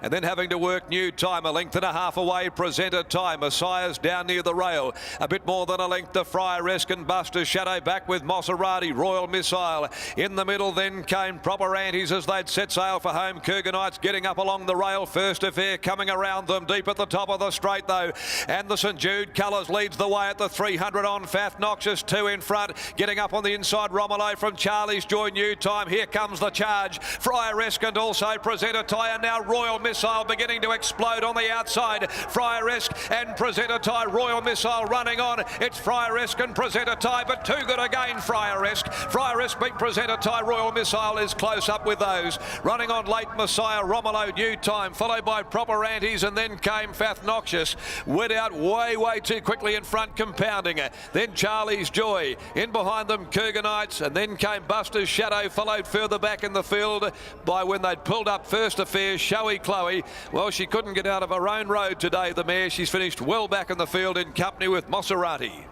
And then having to work New Time, a length and a half away. Presenter Time, Messiah's down near the rail, a bit more than a length to Friar-esque and Buster's Shadow, back with Maserati. Royal Missile in the middle, then came Proper Antes as they'd set sail for home. Kurganites getting up along the rail. First Affair coming around them, deep at the top of the straight though, and the St Jude Colours leads the way at the 300 on Fath Noxious, 2 in front, getting up on the inside. Romolo from Charlie's Joy. New Time, here comes the charge. Friar-esque and also Presenter Time, and now Royal Missile beginning to explode on the outside. Friar-esque and Presenter Time. Royal Missile running on. It's Friar-esque and Presenter Time, but too good again. Friar-esque beat Presenter Time. Royal Missile is close up with those. Running on late Messiah, Romolo, New Time, followed by Proper Antes, and then came Fath Noxious. Went out way too quickly in front, compounding it. Then Charlie's Joy. In behind them, Kurganites, and then came Buster's Shadow, followed further back in the field by when they'd pulled up First Affair. Showy Chloe, well, she couldn't get out of her own road today, the mare. She's finished well back in the field in company with Maserati.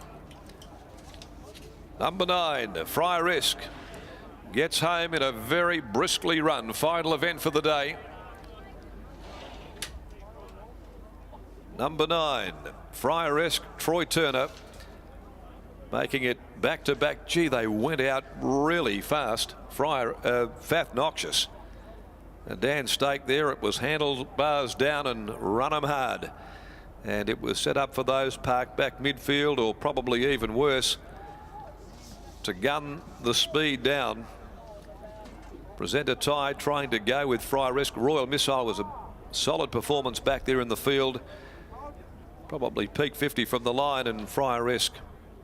Number 9, Friar-esque, gets home in a very briskly run. Final event for the day. Number 9, Friar-esque, Troy Turner, making it back-to-back. Gee, they went out really fast. Fath Noxious. And Dan Stake there, it was handled bars down and run them hard. And it was set up for those parked back midfield, or probably even worse, to gun the speed down. Presenter Ty trying to go with Friar-esque. Royal Missile was a solid performance back there in the field. Probably peak 50 from the line, and Friar-esque,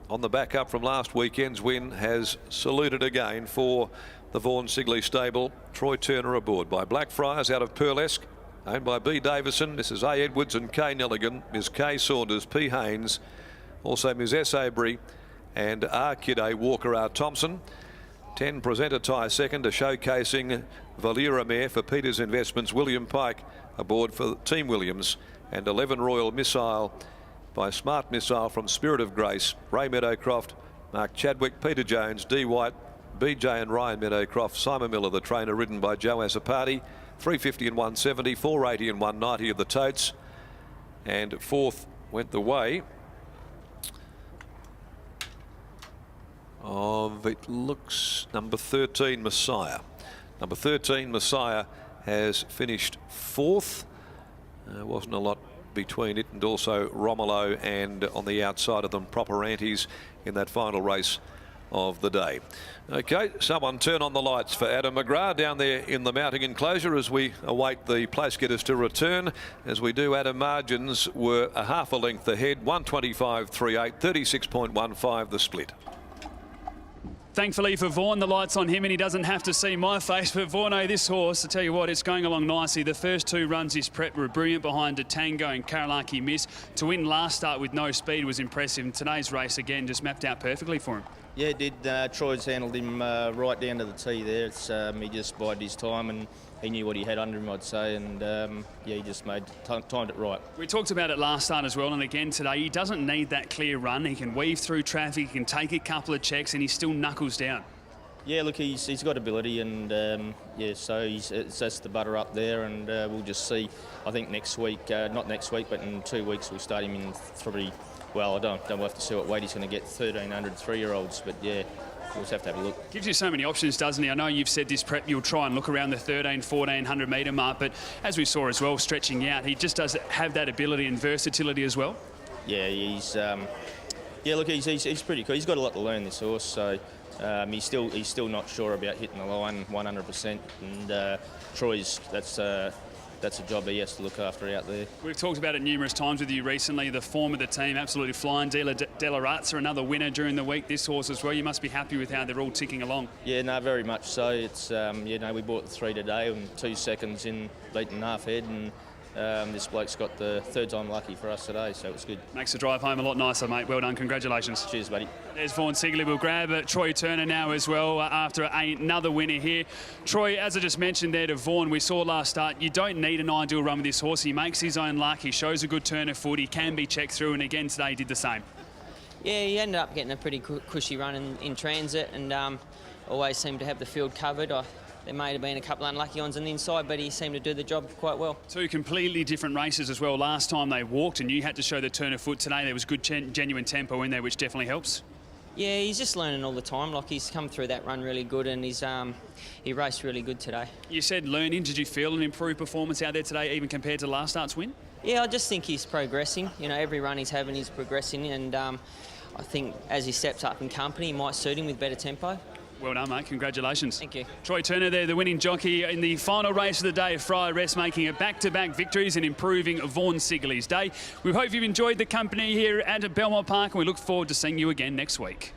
on the back up from last weekend's win, has saluted again for the Vaughan Sigley stable. Troy Turner aboard by Blackfriars out of Pearlesque, owned by B. Davison, Mrs. A. Edwards and K. Nelligan, Ms. K. Saunders, P. Haynes, also Ms. S. Abry and R. Kidday, Walker R. Thompson. 10 Presenter Ty second, a showcasing Valera mare for Peters Investments, William Pike aboard for Team Williams, and 11 Royal Missile by Smart Missile from Spirit of Grace, Ray Meadowcroft, Mark Chadwick, Peter Jones, D. White, BJ and Ryan Meadowcroft, Simon Miller, the trainer, ridden by Joe Azzopardi. 350 and 170, 480 and 190 of the totes. And fourth went the way of, it looks, number 13, Messiah. Number 13, Messiah, has finished fourth. Wasn't a lot between it and also Romolo, and on the outside of them, Proper Antes in that final race of the day. Okay, someone turn on the lights for Adam McGrath down there in the mounting enclosure as we await the place getters to return. As we do, Adam, margins were a half a length ahead, 125.38, 36.15 the split. Thankfully for Vaughan, the light's on him and he doesn't have to see my face. But Vaughano, this horse, I tell you what, it's going along nicely. The first 2 runs this prep were brilliant behind a Tango and Karalaki Miss. To win last start with no speed was impressive. And today's race, again, just mapped out perfectly for him. Yeah, it did. Troy's handled him right down to the tee there. It's, he just bided his time and he knew what he had under him, I'd say, and yeah, he just timed it right. We talked about it last start as well, and again today, he doesn't need that clear run. He can weave through traffic, he can take a couple of checks, and he still knuckles down. Yeah, look, he's got ability, and yeah, so it's just the butter up there, and we'll just see. I think next week, not next week, but in 2 weeks, we'll start him in 3. Well, I don't have to see what weight he's going to get. 1,300 3-year-olds, but yeah. We'll just have to have a look. Gives you so many options, doesn't he? I know you've said this prep, you'll try and look around the 1,1400 metre mark, but as we saw as well, stretching out, he just does have that ability and versatility as well. Yeah, he's yeah. Look, he's pretty cool. He's got a lot to learn, this horse. So he's still not sure about hitting the line 100%. And Troy's that's a job he has to look after out there. We've talked about it numerous times with you recently, the form of the team, absolutely flying. Della Razza, another winner during the week, this horse as well. You must be happy with how they're all ticking along. Yeah, no, very much so. It's, you know, we bought the 3 today and 2 seconds in, beaten half head, and this bloke's got the 3rd time lucky for us today, so it's good. Makes the drive home a lot nicer, mate. Well done, congratulations. Cheers, buddy. There's Vaughan Sigley. We'll grab Troy Turner now as well after another winner here. Troy, as I just mentioned there to Vaughan, we saw last start, you don't need an ideal run with this horse. He makes his own luck. He shows a good turn of foot. He can be checked through, and again today he did the same. Yeah, he ended up getting a pretty cushy run in transit, and always seemed to have the field covered. There may have been a couple unlucky ones on the inside, but he seemed to do the job quite well. Two completely different races as well. Last time they walked and you had to show the turn of foot. Today there was good genuine tempo in there, which definitely helps. Yeah, he's just learning all the time. Like, he's come through that run really good, and he raced really good today. You said learning. Did you feel an improved performance out there today, even compared to last start's win? Yeah, I just think he's progressing. You know, every run he's having, he's progressing, and I think as he steps up in company, he might suit him with better tempo. Well done, mate. Congratulations. Thank you. Troy Turner there, the winning jockey in the final race of the day of Friar Rest, making it back-to-back victories and improving Vaughan Sigley's day. We hope you've enjoyed the company here at Belmont Park, and we look forward to seeing you again next week.